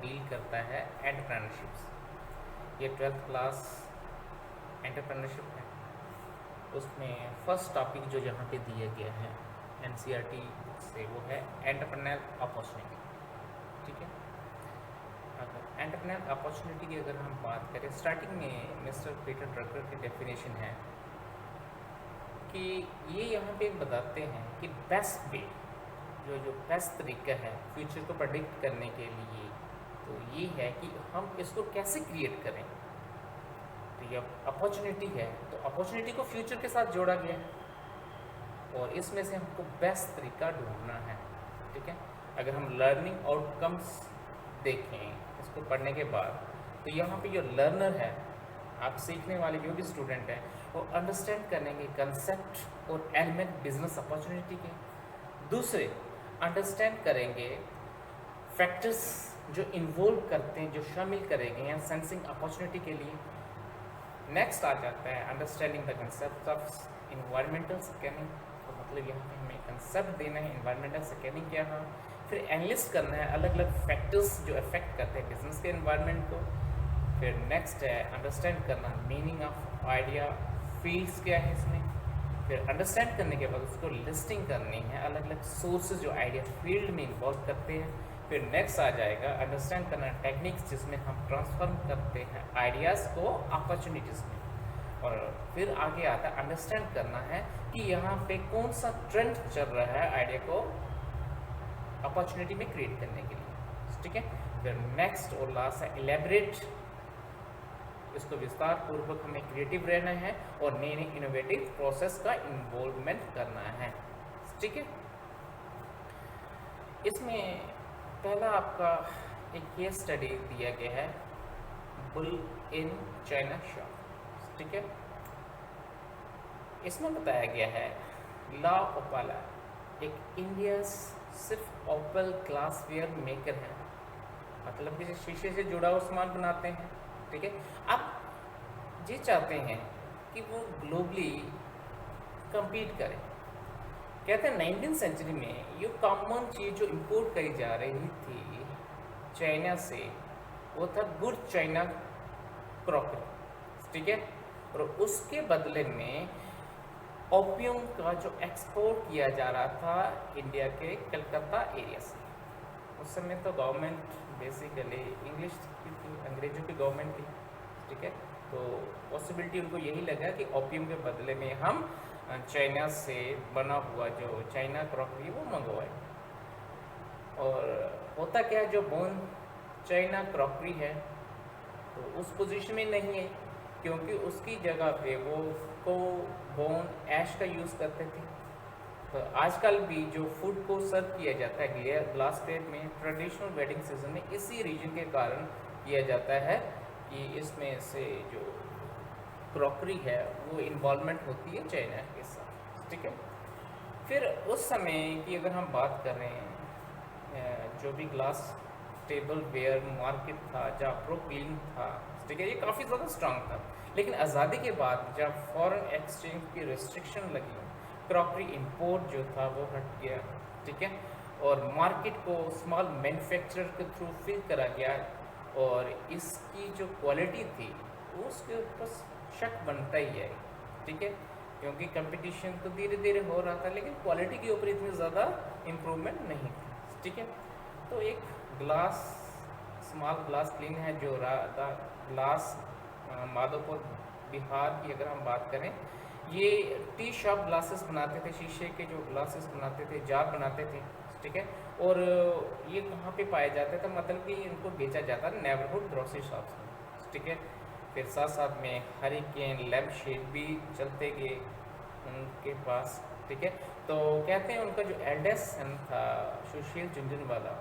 Deal करता है entrepreneurship. ये 12th क्लास एंटरप्रेन्योरशिप है, उसमें फर्स्ट टॉपिक जो यहाँ पे दिया गया है एनसीईआरटी से वो है एंटरप्रेन्योर अपॉर्चुनिटी। ठीक है, अगर एंटरप्रेन्योर अपॉर्चुनिटी की अगर हम बात करें, स्टार्टिंग में मिस्टर पीटर ड्रकर की डेफिनेशन है कि ये यहाँ पे बताते हैं कि बेस्ट वे, जो बेस्ट तरीका है फ्यूचर को प्रेडिक्ट करने के लिए, तो ये है कि हम इसको कैसे क्रिएट करें। तो ये अपॉर्चुनिटी है, तो अपॉर्चुनिटी को फ्यूचर के साथ जोड़ा गया है और इसमें से हमको बेस्ट तरीका ढूंढना है। ठीक है, अगर हम लर्निंग आउटकम्स देखें इसको पढ़ने के बाद, तो यहाँ पे जो लर्नर है, आप सीखने वाले जो भी स्टूडेंट हैं, वो अंडरस्टैंड करेंगे कंसेप्ट और एलिमेंट बिजनेस अपॉर्चुनिटी के। दूसरे अंडरस्टैंड करेंगे फैक्टर्स जो इन्वॉल्व करते हैं, जो शामिल करेंगे यहाँ सेंसिंग अपॉर्चुनिटी के लिए। नेक्स्ट आ जाता है understanding the concept of environmental scanning, तो मतलब यहाँ पे हमें कंसेप्ट देना है इन्वायरमेंटल स्कैनिंग क्या है। फिर एनालिस्ट करना है अलग अलग फैक्टर्स जो अफेक्ट करते हैं बिजनेस के इन्वायरमेंट को। फिर नेक्स्ट है अंडरस्टैंड करना मीनिंग ऑफ आइडिया, फील्ड्स क्या है इसमें। फिर अंडरस्टैंड करने के बाद उसको लिस्टिंग करनी है अलग अलग सोर्सेज जो आइडिया फील्ड में इन्वॉल्व करते हैं। फिर नेक्स्ट आ जाएगा अंडरस्टैंड करना टेक्निक्स जिसमें हम ट्रांसफॉर्म करते हैं आइडियाज़ को अपॉर्चुनिटीज़ में। और फिर आगे आता है अंडरस्टैंड करना है कि यहाँ पे कौन सा ट्रेंड चल रहा है आइडिया को अपॉर्चुनिटी में क्रिएट करने के लिए। ठीक है, फिर नेक्स्ट और लास्ट है इलेबरेट, इसको विस्तार पूर्वक हमें क्रिएटिव रहना है और नए नए इनोवेटिव प्रोसेस का इन्वॉल्वमेंट करना है। ठीक है, इसमें पहला आपका एक केस स्टडी दिया गया है बुल इन चाइना शॉप। ठीक है, इसमें बताया गया है ला ओपाला एक इंडिया सिर्फ ओपल ग्लासवेयर मेकर है, मतलब कि शीशे से जुड़ा हुआ सामान बनाते हैं। ठीक है, अब ये चाहते हैं कि वो ग्लोबली compete करें। कहते हैं 19th सेंचुरी में ये कॉमन चीज़ जो इंपोर्ट करी जा रही थी चाइना से, वो था गुड चाइना क्रॉकरी। ठीक है, और उसके बदले में ओपियम का जो एक्सपोर्ट किया जा रहा था इंडिया के कलकत्ता एरिया से। उस समय तो गवर्नमेंट बेसिकली इंग्लिश की थी, अंग्रेजों की गवर्नमेंट थी। ठीक है, तो पॉसिबिलिटी उनको यही लगा कि ओपियम के बदले में हम चाइना से बना हुआ जो चाइना क्रॉकरी वो मंगवाए। और होता क्या है, जो बोन चाइना क्रॉकरी है तो उस पोजीशन में नहीं है, क्योंकि उसकी जगह पे वो को बोन ऐश का यूज़ करते थे। तो आजकल भी जो फूड को सर्व किया जाता है ग्लास प्लेट में ट्रेडिशनल वेडिंग सीजन में, इसी रीजन के कारण किया जाता है कि इसमें से जो क्रॉकरी है वो इन्वॉल्वमेंट होती है चाइना के साथ। ठीक है, फिर उस समय की अगर हम बात करें, जो भी ग्लास टेबल वेयर मार्केट था जहाँ प्रोक्लीन था, ठीक है, ये काफ़ी ज़्यादा स्ट्रांग था। लेकिन आज़ादी के बाद जब फॉरेन एक्सचेंज की रिस्ट्रिक्शन लगी, क्रॉकरी इंपोर्ट जो था वो हट गया। ठीक है, और मार्केट को स्मॉल मैन्युफैक्चरर के थ्रू फिल करा गया और इसकी जो क्वालिटी थी उसके ऊपर शक बनता ही है। ठीक है, क्योंकि कंपटीशन तो धीरे धीरे हो रहा था लेकिन क्वालिटी के ऊपर इतनी ज़्यादा इम्प्रूवमेंट नहीं थी। ठीक है, तो एक ग्लास स्मॉल ग्लास क्लीन है जो रहा ग्लास माधोपुर बिहार की अगर हम बात करें, ये टी शॉप ग्लासेस बनाते थे, शीशे के जो ग्लासेस बनाते थे, जार बनाते थे। ठीक है, और ये कहाँ पे पाया जाता था, मतलब कि इनको बेचा जाता है नेबरहुड ग्रोसरी शॉप्स में। ठीक है, फिर साथ साथ में हरिकेन लैम्प शेड भी चलते गए उनके पास। ठीक है, तो कहते हैं उनका जो एल्डेस्ट सन था सुशील झुंझुनवाला,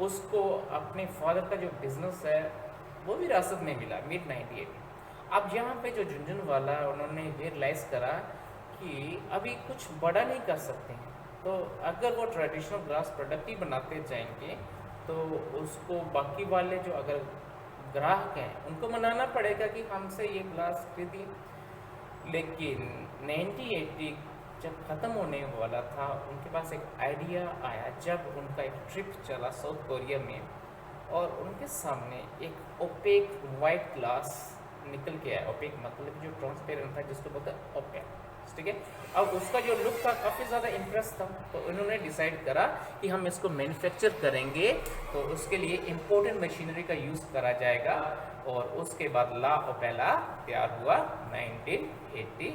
उसको अपने फादर का जो बिजनेस है वो भी विरासत में मिला मिड 98 में। अब यहाँ पे जो झुंझुनवाला उन्होंने रियलाइज़ करा कि अभी कुछ बड़ा नहीं कर सकते हैं, तो अगर वो ट्रेडिशनल ग्लास प्रोडक्ट ही बनाते जाएंगे तो उसको बाकी वाले जो अगर ग्राहक हैं उनको मनाना पड़ेगा कि हमसे ये ग्लास खरीदिए। लेकिन 1980 जब ख़त्म होने वाला था, उनके पास एक आइडिया आया जब उनका एक ट्रिप चला साउथ कोरिया में, और उनके सामने एक ओपेक वाइट ग्लास निकल के आया। ओपेक मतलब जो ट्रांसपेरेंट था, जिसको बोलते हैं ओपेक, ठीक है। अब उसका जो लुक था काफ़ी ज़्यादा इंप्रेस था, तो उन्होंने डिसाइड करा कि हम इसको मैन्युफैक्चर करेंगे, तो उसके लिए इम्पोर्टेंट मशीनरी का यूज़ करा जाएगा। और उसके बाद ला ओपेला तैयार हुआ 1988,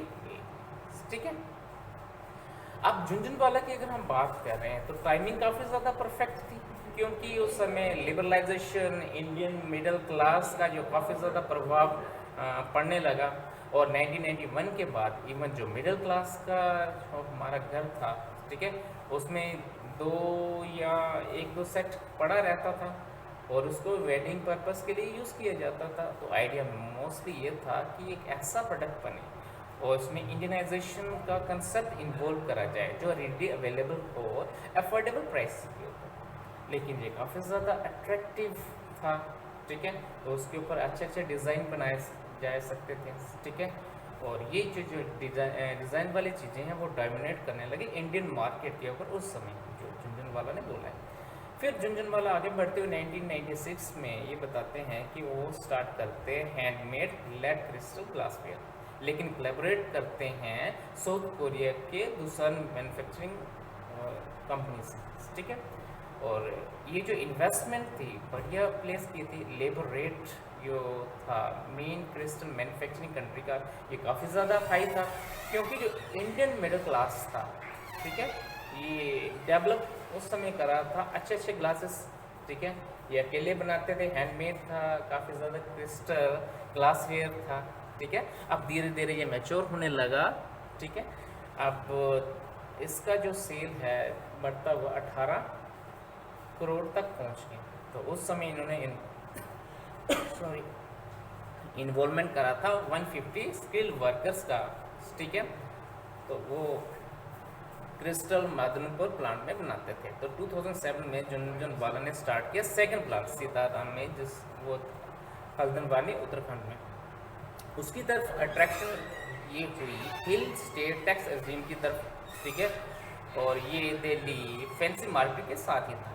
ठीक है। अब झुंझुनवाला की अगर हम बात कर रहे हैं तो टाइमिंग काफ़ी ज़्यादा परफेक्ट थी, क्योंकि उस समय लिबरलाइजेशन, इंडियन मिडिल क्लास का जो काफ़ी ज़्यादा प्रभाव पड़ने लगा। और 1991 के बाद इवन जो मिडिल क्लास का जो हमारा घर था, ठीक है, उसमें 2 या 1-2 सेट पड़ा रहता था और उसको वेडिंग पर्पस के लिए यूज़ किया जाता था। तो आइडिया मोस्टली ये था कि एक ऐसा प्रोडक्ट बने और इसमें इंडियनाइजेशन का कंसेप्ट इन्वॉल्व करा जाए जो रेडी अवेलेबल हो, अफोर्डेबल प्राइस के ऊपर, लेकिन ये काफ़ी ज़्यादा अट्रैक्टिव था, ठीक है। तो उसके ऊपर अच्छे अच्छे डिज़ाइन बनाए जा सकते थे, ठीक है। और ये जो डिज़ाइन वाली चीज़ें हैं वो डोमिनेट करने लगे इंडियन मार्केट के ऊपर उस समय, जो झुंझुनवाला ने बोला है। फिर झुंझुनवाला आगे बढ़ते हुए 1996 में ये बताते हैं कि वो स्टार्ट करते हैं हैंडमेड लेड क्रिस्टल ग्लासवेयर, लेकिन कोलैबोरेट करते हैं साउथ कोरिया के दूसर मैन्युफैक्चरिंग कंपनी से, ठीक है। और ये जो इन्वेस्टमेंट थी बढ़िया प्लेस की थी, लेबर रेट जो था मेन क्रिस्टल मैन्युफैक्चरिंग कंट्री का, ये काफ़ी ज़्यादा हाई था, क्योंकि जो इंडियन मिडिल क्लास था, ठीक है, ये डेवलप उस समय करा था अच्छे अच्छे ग्लासेस, ठीक है। ये अकेले बनाते थे, हैंडमेड था, काफ़ी ज़्यादा क्रिस्टल ग्लासवेयर था, ठीक है। अब धीरे धीरे ये मैच्योर होने लगा, ठीक है। अब इसका जो सेल है बढ़ता हुआ 18 करोड़ तक पहुंच गए। तो उस समय इन्होंने इन्वॉल्वमेंट करा था 150 स्किल्ड वर्कर्स का, ठीक है। तो वो क्रिस्टल मादनपुर प्लांट में बनाते थे। तो 2007 में झुंझुनवाला ने स्टार्ट किया सेकंड प्लांट सीताराम में, जिस वो हल्दनवानी उत्तराखंड में। उसकी तरफ अट्रैक्शन ये हुई हिल स्टेट टैक्स एग्जीम की तरफ, ठीक है। और ये दिल्ली फैंसी मार्केट के साथ ही था।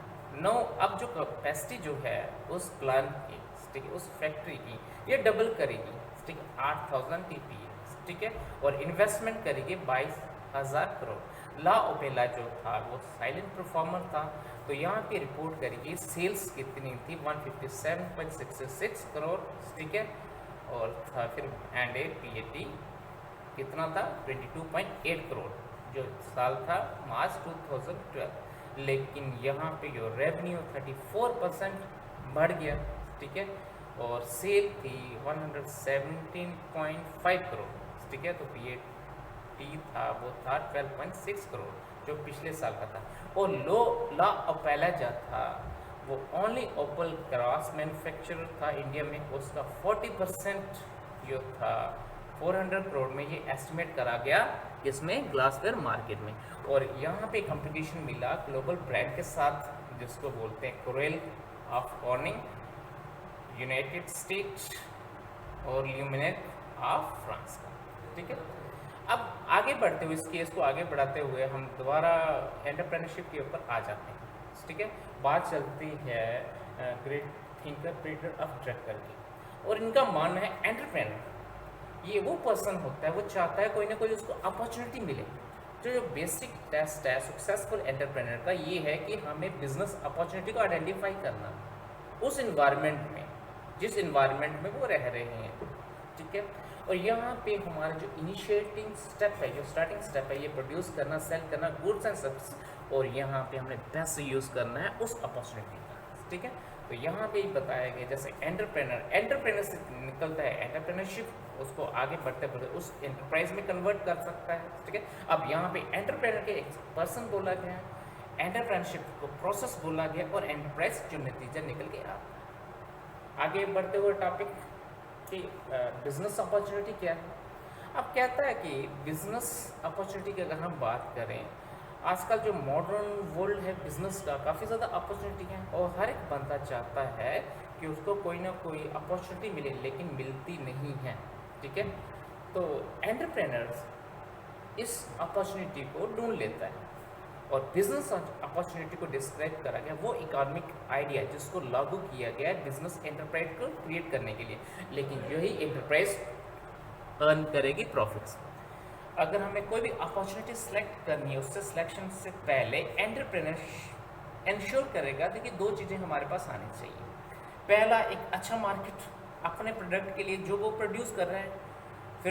अब जो कैपेसिटी जो है उस प्लांट की, ठीक है, उस फैक्ट्री की, ये डबल करेगी, ठीक है, 8000 TPA, ठीक है। और इन्वेस्टमेंट करेगी 22,000 करोड़। ला ओपेला जो था वो साइलेंट परफॉर्मर था, तो यहाँ पे रिपोर्ट करेगी सेल्स कितनी थी 157.66 करोड़, ठीक है। और था फिर एंड PAT कितना था 22.8 करोड़ जो साल था मार्च 2012। लेकिन यहाँ पे जो रेवेन्यू 34% बढ़ गया, ठीक है। और सेल थी 117.5 करोड़, ठीक है। तो PAT था वो था 12.6 करोड़ जो पिछले साल का था। और ला ओपेला जो था वो ओनली ओपल ग्लास मैन्युफैक्चरर था इंडिया में, उसका 40% जो था 400 करोड़ में ये एस्टिमेट करा गया इसमें ग्लासवेयर मार्केट में। और यहाँ पे कंपटीशन मिला ग्लोबल ब्रांड के साथ, जिसको बोलते हैं Corel of cornering United states और ल्यूमिनेट ऑफ फ्रांस का, ठीक है। अब आगे बढ़ते हुए इस केस को आगे बढ़ाते हुए हम दोबारा एंटरप्रेन्योरशिप के ऊपर आ जाते हैं, ठीक है। बात चलती है great thinker Peter of Drucker की, और इनका मानना है एंटरप्रेन्योर ये वो पर्सन होता है, वो चाहता है कोई ना कोई उसको अपॉर्चुनिटी मिले। जो बेसिक टेस्ट है सक्सेसफुल एंटरप्रेन्योर का ये है कि हमें बिजनेस अपॉर्चुनिटी को आइडेंटिफाई करना उस इन्वायरमेंट में जिस इन्वायरमेंट में वो रह रहे हैं, ठीक है। और यहाँ पे हमारा जो इनिशिएटिंग स्टेप है, जो स्टार्टिंग स्टेप है, ये प्रोड्यूस करना, सेल करना गुड्स एंड सर्विस, और यहाँ पे हमने बेस्ट यूज़ करना है उस अपॉर्चुनिटी का, ठीक है। तो यहाँ पे बताया गया जैसे एंटरप्रेन्योर से निकलता है एंटरप्रेन्योरशिप, उसको आगे बढ़ते बढ़ते उस एंटरप्राइज में कन्वर्ट कर सकता है, ठीक है। अब यहाँ पे एंटरप्रेन्योर के एक पर्सन बोला गया, एंटरप्रेन्योरशिप को प्रोसेस बोला गया, और एंटरप्राइज जो नतीजा निकल के आता है। आगे बढ़ते हुए टॉपिक कि बिजनेस अपॉर्चुनिटी क्या है। अब कहता है कि बिजनेस अपॉर्चुनिटी की अगर हम बात करें, आजकल जो मॉडर्न वर्ल्ड है बिजनेस का, काफ़ी ज़्यादा अपॉर्चुनिटी है, और हर एक बंदा चाहता है कि उसको कोई ना कोई अपॉर्चुनिटी मिले, लेकिन मिलती नहीं है, ठीक है। तो एंटरप्रेन्योर्स इस अपॉर्चुनिटी को ढूंढ लेता है, और बिजनेस अपॉर्चुनिटी को डिस्क्राइब करा गया वो इकोनॉमिक आइडिया जिसको लागू किया गया है बिजनेस एंटरप्राइज को क्रिएट करने के लिए, लेकिन यही एंटरप्राइज अर्न करेगी प्रॉफिट्स। अगर हमें कोई भी अपॉर्चुनिटी सेलेक्ट करनी है उससे सिलेक्शन से पहले एंटरप्रेन्योर इंश्योर करेगा। देखिए दो चीज़ें हमारे पास आनी चाहिए। पहला, एक अच्छा मार्केट अपने प्रोडक्ट के लिए जो वो प्रोड्यूस कर रहे हैं